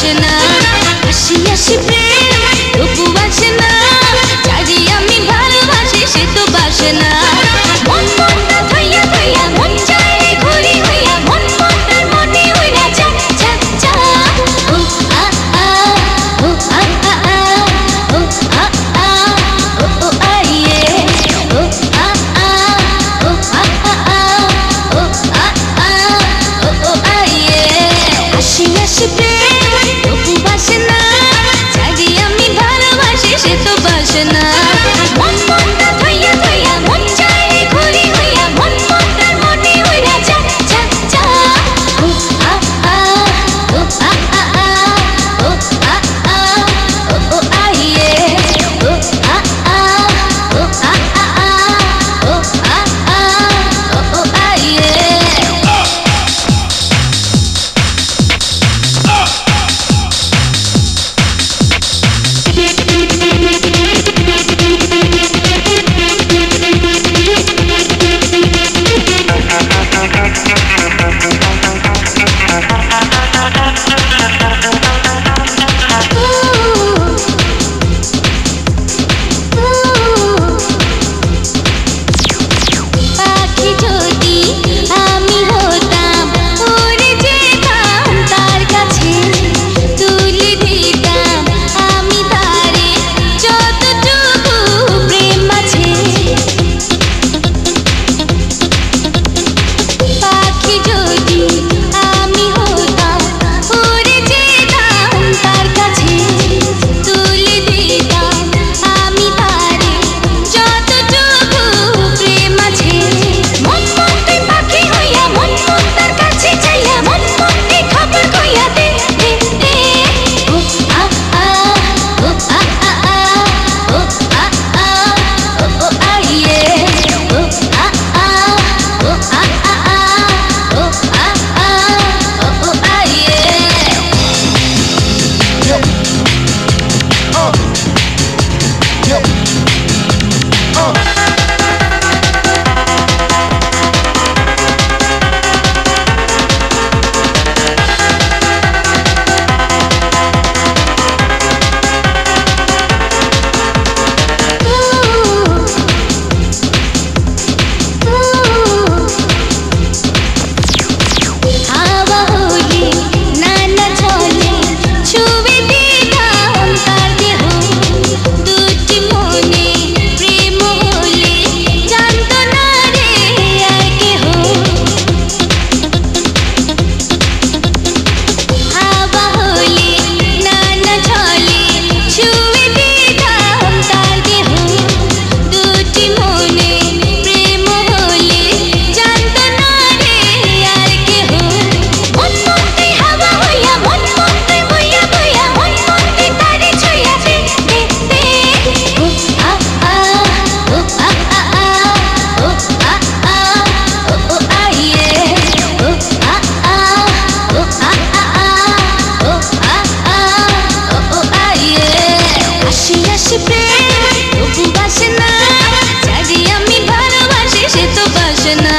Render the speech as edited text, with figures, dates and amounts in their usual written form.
বাসে না হাসি হাসি প্রেম তবু বাসে না যারে আমি ভালোবাসি সে তো বাসে না মন মনটা থইয়া থইয়া মন চায় ঘুরি হইয়া মন মনটার মনে হইয়া চা চা চা ও আ আ ও আ আ আ ও আ আ ও ও আইয়ে ও আ আ ও আ আ আ ও আ আ ও ও আইয়ে হাসি হাসি প্রেম তবু বাসে না যারে আমি ভালোবাসি সে তো বাসে না মন মনটা থইয়া থইয়া মন চায় ঘুরি হইয়া মন মনটার মনে হইয়া চা চা চা ও আ আ ও আ আ আ ও আ আ ও ও আইয়ে ও আ আ ও আ আ আ ও আ আ ও ও আইয়ে পাখি যদি আমি হতাম উড়ে যেতাম তার কাছে তুলে দিতাম আমি তারে যতটুকু প্রেম আছে পাখি যদি আমি হতাম উড়ে যেতাম তার কাছে তুলে দিতাম আমি তারে যতটুকু প্রেম আছে মন মনতে পাখি হইয়া মন মনটার কাছে চাইয়া মন মনতে খবর কইয়া দে দে দে ও আ আ ও আ আ আ ও আ আ ও ও আইয়ে ও আ আ ও আ আ আ ও আ আ ও ও আইয়ে হাওয়া হলে নানা চলে ছুঁয়ে দিতাম তার দেহ দুটি মনে প্রেম হলে জানতো না রে আর কেহ হাওয়া হলে নানা চলে ছুঁয়ে দিতাম তার দেহ দুটি মনে প্রেম হলে জানতো না রে আর কেহ মন মনতে হাওয়া হইয়া মন মনতে বইয়া বইয়া মন মনতে তারে ছুঁয়া দে দে দে ও আ আ ও আ আ আ ও আ আ ও ও আইয়ে ও আ আ ও আ আ আ ও আ আ ও ও আইয়ে হাসি হাসি প্রেম তবু বাসে না যারে আমি ভালোবাসি সে তো বাসে না